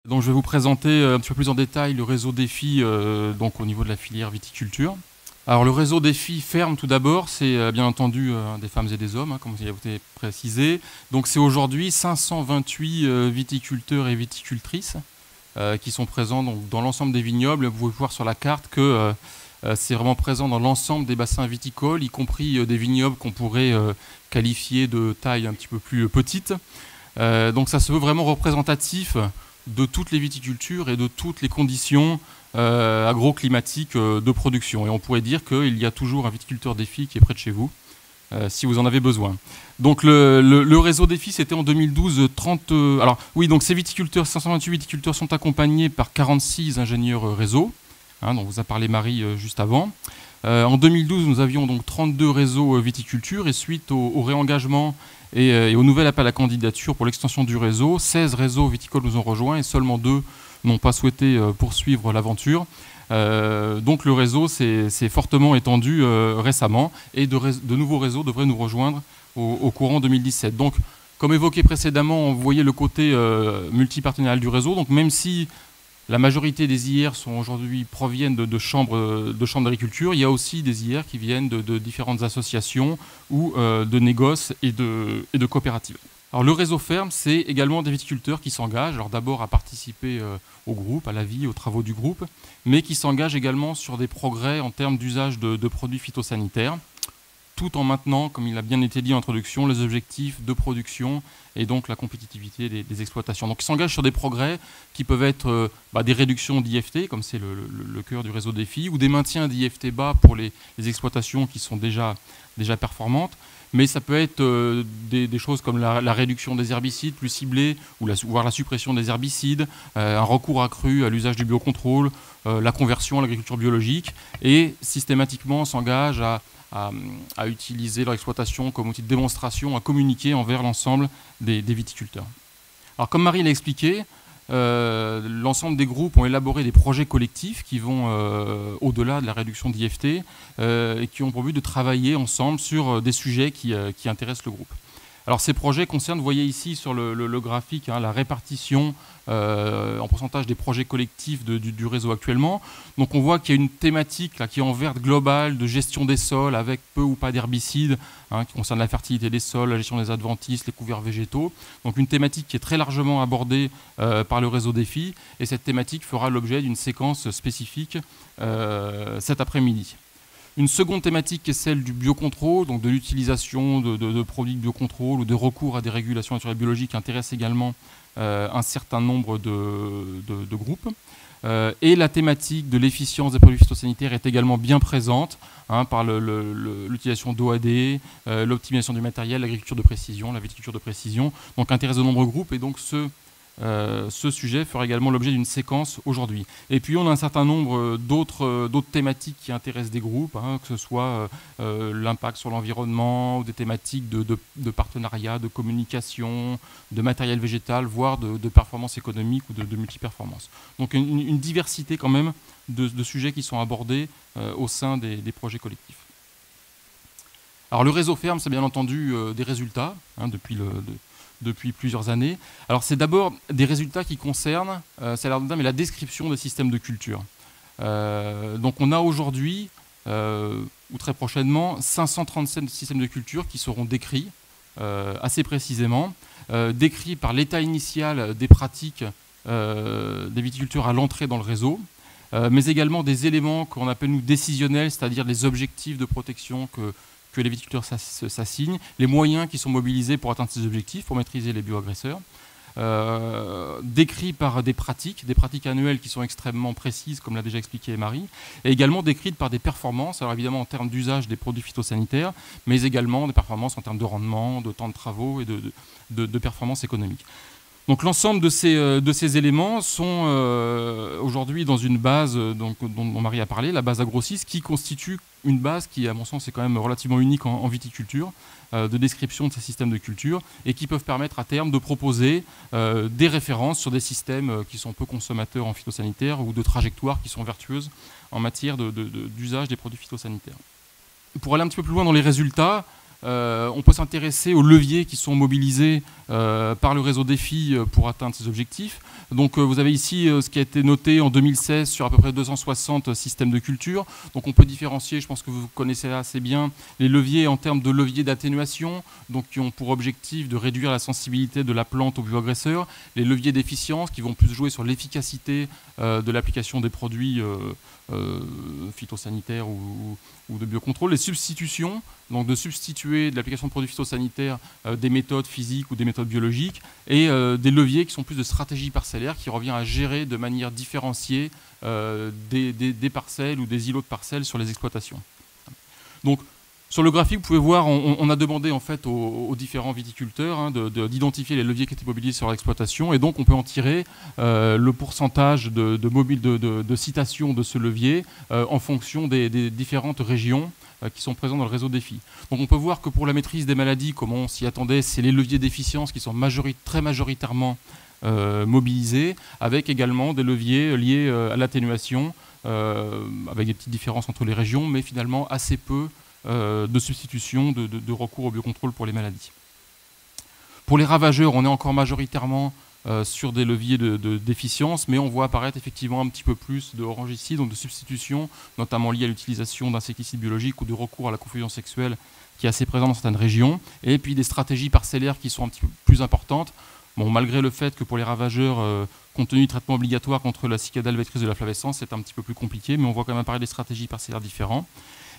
Donc je vais vous présenter un petit peu plus en détail le réseau Défi donc au niveau de la filière viticulture. Alors le réseau Défi ferme tout d'abord, c'est bien entendu des femmes et des hommes, hein, comme vous avez précisé. Donc c'est aujourd'hui 528 viticulteurs et viticultrices qui sont présents donc, dans l'ensemble des vignobles. Vous pouvez voir sur la carte que c'est vraiment présent dans l'ensemble des bassins viticoles, y compris des vignobles qu'on pourrait qualifier de taille un petit peu plus petite. Donc ça se veut vraiment représentatif de toutes les viticultures et de toutes les conditions agroclimatiques de production. Et on pourrait dire qu'il y a toujours un viticulteur Défi qui est près de chez vous, si vous en avez besoin. Donc le réseau Défi, c'était en 2012 30... alors oui, donc ces viticulteurs, 528 viticulteurs sont accompagnés par 46 ingénieurs réseau, hein, dont vous a parlé Marie juste avant. En 2012, nous avions donc 32 réseaux viticulture et suite au réengagement et au nouvel appel à candidature pour l'extension du réseau, 16 réseaux viticoles nous ont rejoints et seulement 2 n'ont pas souhaité poursuivre l'aventure. Donc le réseau s'est fortement étendu récemment et de nouveaux réseaux devraient nous rejoindre au courant 2017. Donc comme évoqué précédemment, vous voyez le côté multipartenarial du réseau. Donc même si la majorité des IR proviennent de chambres d'agriculture, il y a aussi des IR qui viennent de différentes associations ou de négoces et de coopératives. Alors le réseau ferme, c'est également des viticulteurs qui s'engagent, alors d'abord à participer au groupe, à la vie, aux travaux du groupe, mais qui s'engagent également sur des progrès en termes d'usage de produits phytosanitaires, tout en maintenant, comme il a bien été dit en introduction, les objectifs de production et donc la compétitivité des exploitations. Donc ils s'engagent sur des progrès qui peuvent être des réductions d'IFT, comme c'est le cœur du réseau Défi, ou des maintiens d'IFT bas pour les exploitations qui sont déjà performantes. Mais ça peut être des choses comme la réduction des herbicides plus ciblés, ou voire la suppression des herbicides, un recours accru à l'usage du biocontrôle, la conversion à l'agriculture biologique, et systématiquement s'engagent à utiliser leur exploitation comme outil de démonstration, à communiquer envers l'ensemble des viticulteurs. Alors comme Marie l'a expliqué, l'ensemble des groupes ont élaboré des projets collectifs qui vont au-delà de la réduction d'IFT et qui ont pour but de travailler ensemble sur des sujets qui intéressent le groupe. Alors ces projets concernent, vous voyez ici sur le graphique, hein, la répartition en pourcentage des projets collectifs du réseau actuellement. Donc on voit qu'il y a une thématique là, qui est en vert globale de gestion des sols avec peu ou pas d'herbicides, hein, qui concerne la fertilité des sols, la gestion des adventices, les couverts végétaux. Donc une thématique qui est très largement abordée par le réseau Défi, et cette thématique fera l'objet d'une séquence spécifique cet après-midi. Une seconde thématique qui est celle du biocontrôle, donc de l'utilisation de produits de biocontrôle ou de recours à des régulations naturelles biologiques, intéresse également un certain nombre de groupes. Et la thématique de l'efficience des produits phytosanitaires est également bien présente, hein, par l'utilisation d'OAD, l'optimisation du matériel, l'agriculture de précision, la viticulture de précision, donc intéresse de nombreux groupes, et donc ce sujet fera également l'objet d'une séquence aujourd'hui. Et puis on a un certain nombre d'autres thématiques qui intéressent des groupes, hein, que ce soit l'impact sur l'environnement, ou des thématiques de partenariat, de communication, de matériel végétal, voire de performance économique ou de multiperformance. Donc une diversité quand même de sujets qui sont abordés au sein des projets collectifs. Alors le réseau ferme, c'est bien entendu des résultats, hein, depuis plusieurs années. Alors c'est d'abord des résultats qui concernent, mais la description des systèmes de culture. Donc on a aujourd'hui, ou très prochainement, 537 systèmes de culture qui seront décrits assez précisément, décrits par l'état initial des pratiques des viticulteurs à l'entrée dans le réseau, mais également des éléments qu'on appelle nous décisionnels, c'est-à-dire les objectifs de protection que les viticulteurs s'assignent, les moyens qui sont mobilisés pour atteindre ces objectifs, pour maîtriser les bioagresseurs, décrits par des pratiques annuelles qui sont extrêmement précises, comme l'a déjà expliqué Marie, et également décrites par des performances, alors évidemment en termes d'usage des produits phytosanitaires, mais également des performances en termes de rendement, de temps de travaux et de performances économiques. Donc l'ensemble de ces éléments sont aujourd'hui dans une base dont Marie a parlé, la base AgroSys, qui constitue une base qui, à mon sens, est quand même relativement unique en viticulture, de description de ces systèmes de culture, et qui peuvent permettre à terme de proposer des références sur des systèmes qui sont peu consommateurs en phytosanitaire ou de trajectoires qui sont vertueuses en matière d'usage des produits phytosanitaires. Pour aller un petit peu plus loin dans les résultats, On peut s'intéresser aux leviers qui sont mobilisés par le réseau défi pour atteindre ces objectifs. Donc vous avez ici ce qui a été noté en 2016 sur à peu près 260 systèmes de culture. Donc on peut différencier, je pense que vous connaissez assez bien, les leviers en termes de leviers d'atténuation, donc qui ont pour objectif de réduire la sensibilité de la plante aux bioagresseurs, les leviers d'efficience qui vont plus jouer sur l'efficacité de l'application des produits phytosanitaires ou de biocontrôle, les substitutions, donc de substituer de l'application de produits phytosanitaires des méthodes physiques ou des méthodes biologiques, et des leviers qui sont plus de stratégie parcellaire, qui revient à gérer de manière différenciée des parcelles ou des îlots de parcelles sur les exploitations. Donc, sur le graphique, vous pouvez voir, on a demandé en fait aux différents viticulteurs d'identifier les leviers qui étaient mobilisés sur l'exploitation, et donc on peut en tirer le pourcentage de citation de ce levier en fonction des différentes régions qui sont présentes dans le réseau défi. Donc on peut voir que pour la maîtrise des maladies, comme on s'y attendait, c'est les leviers d'efficience qui sont très majoritairement mobilisés, avec également des leviers liés à l'atténuation, avec des petites différences entre les régions, mais finalement assez peu de substitution, de recours au biocontrôle pour les maladies. Pour les ravageurs, on est encore majoritairement sur des leviers d'efficience, mais on voit apparaître effectivement un petit peu plus de orangicides, donc de substitution, notamment liées à l'utilisation d'insecticides biologiques ou de recours à la confusion sexuelle qui est assez présent dans certaines régions, et puis des stratégies parcellaires qui sont un petit peu plus importantes. Bon, malgré le fait que pour les ravageurs, compte tenu du traitement obligatoire contre la cicadale vectrice de la flavescence, c'est un petit peu plus compliqué, mais on voit quand même apparaître des stratégies parcellaires différentes.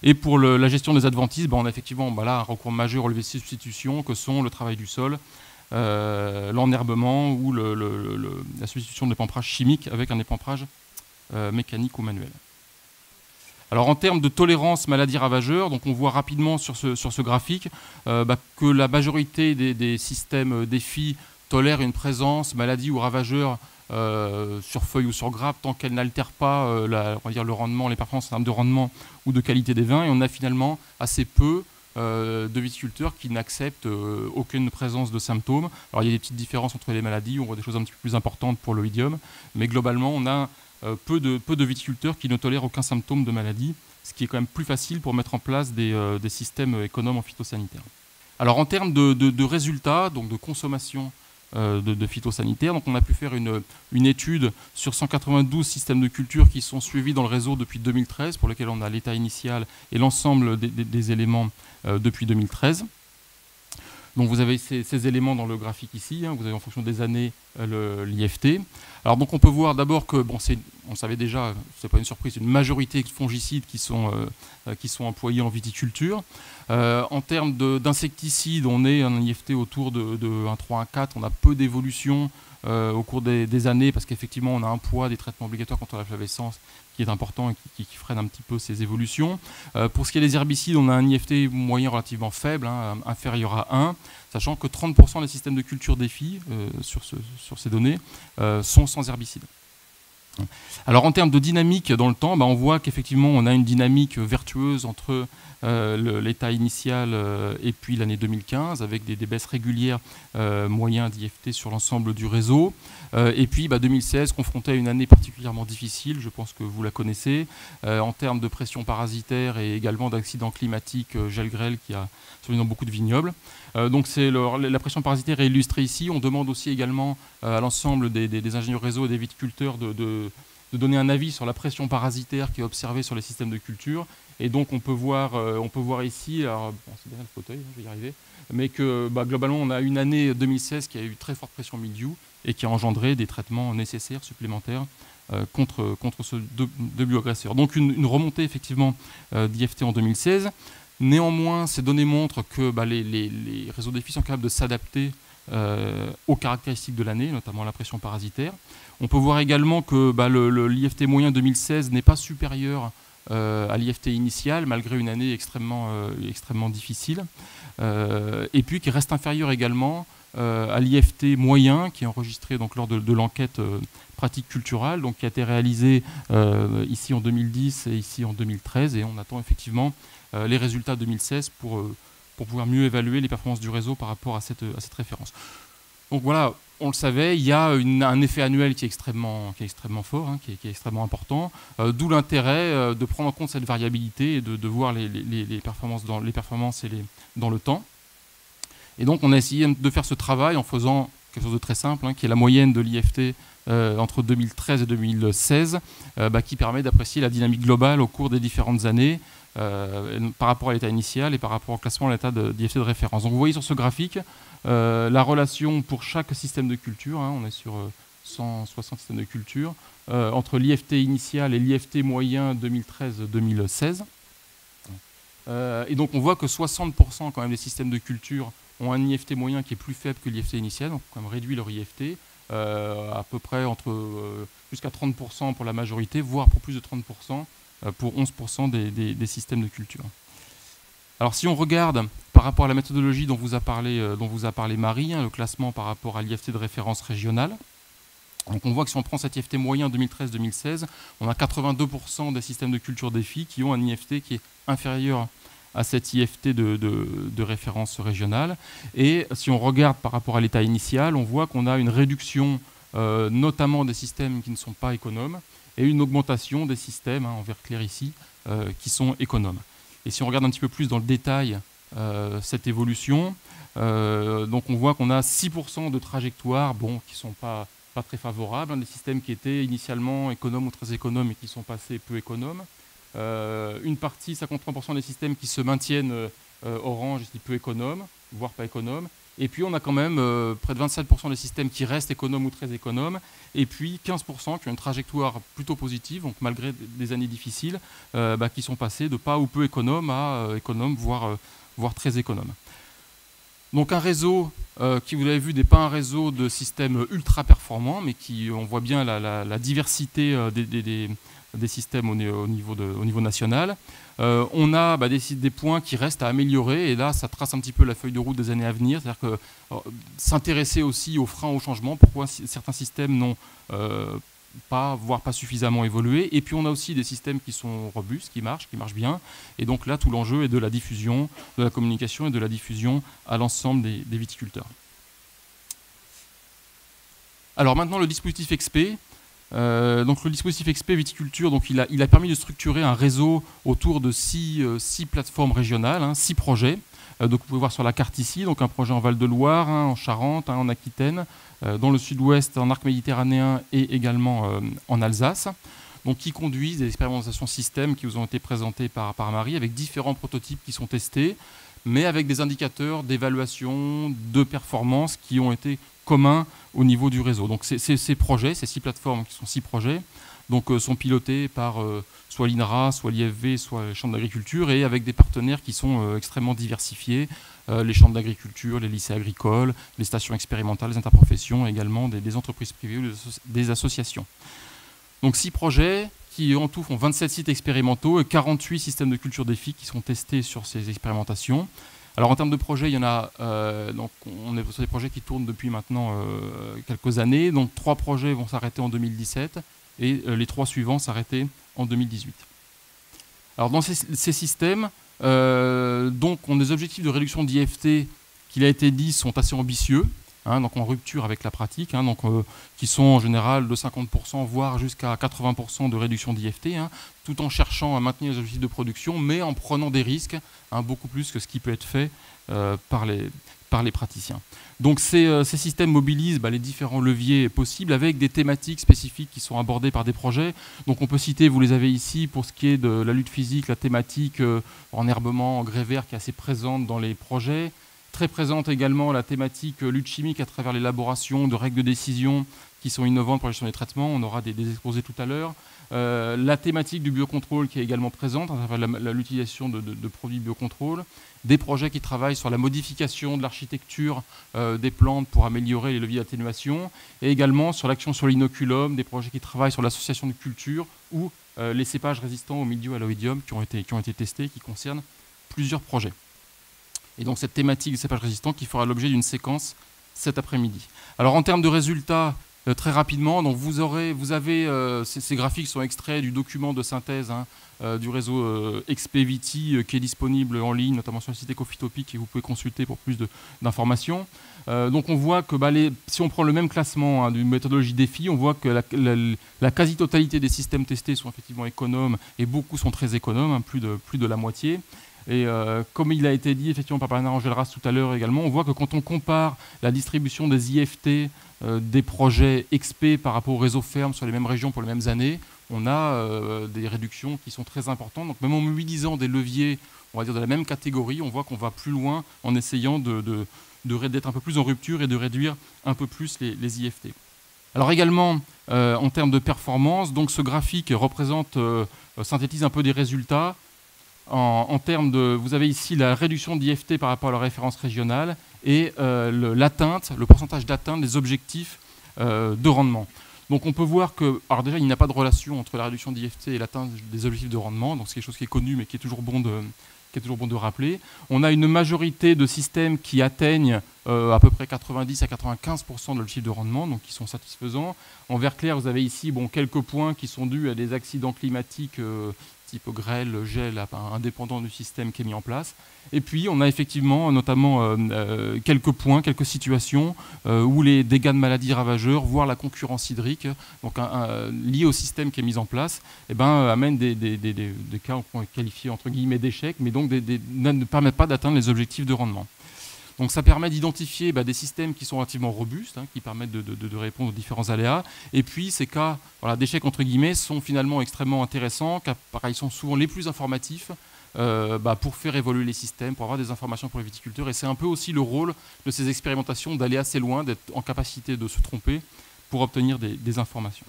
Et pour la gestion des adventices, on a effectivement là un recours majeur aux leviers de substitution que sont le travail du sol, l'enherbement ou la substitution de l'épamprage chimique avec un épamprage mécanique ou manuel. Alors en termes de tolérance maladie ravageur, donc on voit rapidement sur ce graphique que la majorité des systèmes défis tolèrent une présence maladie ou ravageur sur feuilles ou sur grappes tant qu'elle n'altère pas on va dire le rendement, les performances en termes de rendement ou de qualité des vins, et on a finalement assez peu de viticulteurs qui n'acceptent aucune présence de symptômes. Alors il y a des petites différences entre les maladies, on voit des choses un petit peu plus importantes pour l'oïdium, mais globalement on a peu de viticulteurs qui ne tolèrent aucun symptôme de maladie, ce qui est quand même plus facile pour mettre en place des systèmes économes en phytosanitaire. Alors en termes de résultats, donc de consommation de phytosanitaires. Donc on a pu faire une étude sur 192 systèmes de culture qui sont suivis dans le réseau depuis 2013, pour lesquels on a l'état initial et l'ensemble des éléments depuis 2013. Donc vous avez ces éléments dans le graphique ici, vous avez en fonction des années l'IFT. Alors donc on peut voir d'abord que, on savait déjà, c'est pas une surprise, une majorité de fongicides qui sont employés en viticulture. En termes d'insecticides, on est un IFT autour de 1,3, 1,4, on a peu d'évolution au cours des années, parce qu'effectivement on a un poids des traitements obligatoires contre la flavescence qui est important et qui freine un petit peu ces évolutions. Pour ce qui est des herbicides, on a un IFT moyen relativement faible, inférieur à 1, sachant que 30% des systèmes de culture défi sur ces données sont sans herbicides. Alors en termes de dynamique dans le temps, on voit qu'effectivement on a une dynamique vertueuse entre l'état initial et puis l'année 2015, avec des baisses régulières moyens d'IFT sur l'ensemble du réseau. Et puis 2016, confronté à une année particulièrement difficile, je pense que vous la connaissez, en termes de pression parasitaire et également d'accidents climatiques, gel-grêle qui a survenu dans beaucoup de vignobles. Donc la pression parasitaire est illustrée ici. On demande aussi également à l'ensemble des ingénieurs réseau et des viticulteurs de donner un avis sur la pression parasitaire qui est observée sur les systèmes de culture. Et donc on peut voir ici, alors c'est derrière le fauteuil, je vais y arriver, mais que globalement on a une année 2016 qui a eu très forte pression mildiou et qui a engendré des traitements nécessaires supplémentaires contre ce deux bioagresseurs. Donc une remontée effectivement d'IFT en 2016. Néanmoins, ces données montrent que les réseaux défis sont capables de s'adapter aux caractéristiques de l'année, notamment la pression parasitaire. On peut voir également que l'IFT moyen 2016 n'est pas supérieur à l'IFT initial, malgré une année extrêmement difficile, et puis qui reste inférieur également à l'IFT moyen, qui est enregistré donc, lors de l'enquête pratique culturelle, donc, qui a été réalisée ici en 2010 et ici en 2013, et on attend effectivement les résultats 2016 pour pouvoir mieux évaluer les performances du réseau par rapport à cette référence. Donc voilà, on le savait, il y a un effet annuel qui est extrêmement fort, hein, qui est extrêmement important, d'où l'intérêt de prendre en compte cette variabilité et de voir les performances dans le temps. Et donc on a essayé de faire ce travail en faisant quelque chose de très simple, hein, qui est la moyenne de l'IFT entre 2013 et 2016, qui permet d'apprécier la dynamique globale au cours des différentes années par rapport à l'état initial et par rapport au classement à l'état d'IFT de référence. Donc vous voyez sur ce graphique la relation pour chaque système de culture, hein, on est sur 160 systèmes de culture, entre l'IFT initial et l'IFT moyen 2013-2016. Et donc on voit que 60% quand même des systèmes de culture ont un IFT moyen qui est plus faible que l'IFT initial, donc on a quand même réduit leur IFT, à peu près jusqu'à 30% pour la majorité, voire pour plus de 30% pour 11% des systèmes de culture. Alors si on regarde par rapport à la méthodologie dont vous a parlé Marie, hein, le classement par rapport à l'IFT de référence régionale, donc on voit que si on prend cet IFT moyen 2013-2016, on a 82% des systèmes de culture défi qui ont un IFT qui est inférieur à cet IFT de référence régionale. Et si on regarde par rapport à l'état initial, on voit qu'on a une réduction notamment des systèmes qui ne sont pas économes et une augmentation des systèmes, hein, en vert clair ici, qui sont économes. Et si on regarde un petit peu plus dans le détail cette évolution, donc on voit qu'on a 6% de trajectoires qui ne sont pas très favorables, hein, des systèmes qui étaient initialement économes ou très économes et qui sont passés peu économes. Une partie, 53% des systèmes qui se maintiennent orange, ici peu économes, voire pas économes. Et puis on a quand même près de 27% des systèmes qui restent économes ou très économes, et puis 15% qui ont une trajectoire plutôt positive, donc malgré des années difficiles, qui sont passés de pas ou peu économes à économes, voire très économes. Donc un réseau qui, vous l'avez vu, n'est pas un réseau de systèmes ultra performants, mais qui, on voit bien la diversité des systèmes au niveau national. On a des points qui restent à améliorer, et là ça trace un petit peu la feuille de route des années à venir, c'est-à-dire que s'intéresser aussi aux freins au changement, pourquoi certains systèmes n'ont pas, voire pas suffisamment évolué, et puis on a aussi des systèmes qui sont robustes, qui marchent bien, et donc là tout l'enjeu est de la diffusion, de la communication et de la diffusion à l'ensemble des viticulteurs. Alors maintenant le dispositif XP. Donc le dispositif XP Viticulture, donc il a permis de structurer un réseau autour de 6 plateformes régionales, hein, 6 projets. Donc vous pouvez voir sur la carte ici, donc un projet en Val-de-Loire, hein, en Charente, hein, en Aquitaine, dans le sud-ouest, en arc méditerranéen et également en Alsace. Donc qui conduisent des expérimentations système qui vous ont été présentées par Marie, avec différents prototypes qui sont testés, mais avec des indicateurs d'évaluation, de performance qui ont été communs au niveau du réseau. Donc ces projets, ces 6 plateformes qui sont 6 projets, donc, sont pilotés par soit l'INRA, soit l'IFV, soit les chambres d'agriculture, et avec des partenaires qui sont extrêmement diversifiés, les chambres d'agriculture, les lycées agricoles, les stations expérimentales, les interprofessions, et également des entreprises privées ou des associations. Donc 6 projets qui en tout font 27 sites expérimentaux et 48 systèmes de culture défi qui sont testés sur ces expérimentations. Alors en termes de projets, il y en a, donc on est sur des projets qui tournent depuis maintenant quelques années. Donc 3 projets vont s'arrêter en 2017 et les 3 suivants s'arrêter en 2018. Alors dans ces systèmes, donc on a des objectifs de réduction d'IFT, qu'il a été dit, sont assez ambitieux, hein, donc en rupture avec la pratique, hein, donc, qui sont en général de 50%, voire jusqu'à 80% de réduction d'IFT, hein, tout en cherchant à maintenir les objectifs de production, mais en prenant des risques, hein, beaucoup plus que ce qui peut être fait par les praticiens. Donc ces systèmes mobilisent les différents leviers possibles avec des thématiques spécifiques qui sont abordées par des projets. Donc on peut citer, vous les avez ici, pour ce qui est de la lutte physique, la thématique enherbement, engrais vert qui est assez présente dans les projets. Très présente également la thématique lutte chimique à travers l'élaboration de règles de décision qui sont innovantes pour la gestion des traitements. On aura des exposés tout à l'heure. La thématique du biocontrôle qui est également présente à travers l'utilisation de produits biocontrôle. Des projets qui travaillent sur la modification de l'architecture des plantes pour améliorer les leviers d'atténuation. Et également sur l'action sur l'inoculum, des projets qui travaillent sur l'association de cultures ou les cépages résistants au mildiou et à l'oïdium qui ont été testés, qui concernent plusieurs projets. Et donc cette thématique des cépages résistants qui fera l'objet d'une séquence cet après-midi. Alors en termes de résultats, Très rapidement, donc vous avez ces graphiques sont extraits du document de synthèse du réseau XPVT qui est disponible en ligne, notamment sur le site Ecofitopic, et vous pouvez consulter pour plus d'informations. Donc on voit que si on prend le même classement d'une méthodologie défi, on voit que la quasi-totalité des systèmes testés sont effectivement économes et beaucoup sont très économes, plus de la moitié. Et comme il a été dit effectivement par Bernard Engelras tout à l'heure également, on voit que quand on compare la distribution des IFT des projets XP par rapport au réseau ferme sur les mêmes régions pour les mêmes années, on a des réductions qui sont très importantes. Donc même en mobilisant des leviers, on va dire de la même catégorie, on voit qu'on va plus loin en essayant d'être un peu plus en rupture et de réduire un peu plus les IFT. Alors également, en termes de performance, donc ce graphique synthétise un peu des résultats. En termes vous avez ici la réduction d'IFT par rapport à la référence régionale et le pourcentage d'atteinte des objectifs de rendement. Donc on peut voir que, alors déjà il n'y a pas de relation entre la réduction d'IFT et l'atteinte des objectifs de rendement, donc c'est quelque chose qui est connu mais qui est toujours bon de rappeler. On a une majorité de systèmes qui atteignent à peu près 90 à 95% de l'objectif de rendement, donc qui sont satisfaisants. En vert clair, vous avez ici quelques points qui sont dus à des accidents climatiques type grêle, gel, indépendant du système qui est mis en place. Et puis, on a effectivement notamment quelques points, quelques situations où les dégâts de maladies ravageurs, voire la concurrence hydrique, donc liés au système qui est mis en place, amènent des cas qu'on peut qualifier entre guillemets d'échecs, mais donc ne permettent pas d'atteindre les objectifs de rendement. Donc ça permet d'identifier des systèmes qui sont relativement robustes, qui permettent de répondre aux différents aléas. Et puis ces cas d'échecs entre guillemets sont finalement extrêmement intéressants, car ils sont souvent les plus informatifs pour faire évoluer les systèmes, pour avoir des informations pour les viticulteurs. Et c'est un peu aussi le rôle de ces expérimentations d'aller assez loin, d'être en capacité de se tromper pour obtenir des informations.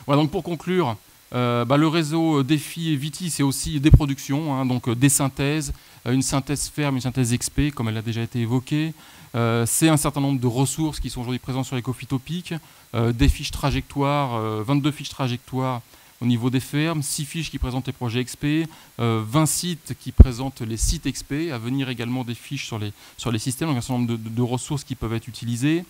Voilà, donc pour conclure, le réseau Défi et Viti, c'est aussi des productions, donc des synthèses, une synthèse ferme, une synthèse XP, comme elle a déjà été évoquée. C'est un certain nombre de ressources qui sont aujourd'hui présentes sur Ecofitopic, des fiches trajectoires, 22 fiches trajectoires au niveau des fermes, 6 fiches qui présentent les projets XP, 20 sites qui présentent les sites XP, à venir également des fiches sur les systèmes, donc un certain nombre de ressources qui peuvent être utilisées.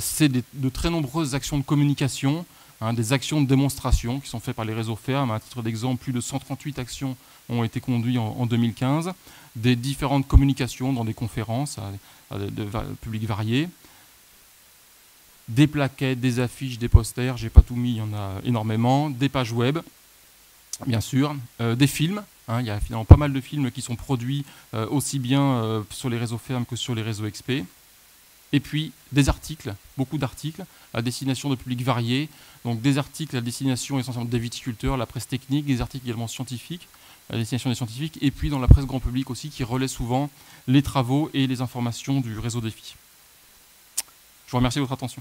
C'est de très nombreuses actions de communication, des actions de démonstration qui sont faites par les réseaux fermes. À titre d'exemple, plus de 138 actions ont été conduites en 2015, des différentes communications dans des conférences à des publics variés, des plaquettes, des affiches, des posters, j'ai pas tout mis, il y en a énormément, des pages web, bien sûr, des films. Il y a finalement pas mal de films qui sont produits aussi bien sur les réseaux fermes que sur les réseaux XP. Et puis des articles, beaucoup d'articles à destination de publics variés, donc des articles à destination essentiellement des viticulteurs, la presse technique, des articles également scientifiques, à destination des scientifiques, et puis dans la presse grand public aussi qui relaie souvent les travaux et les informations du réseau Défi. Je vous remercie de votre attention.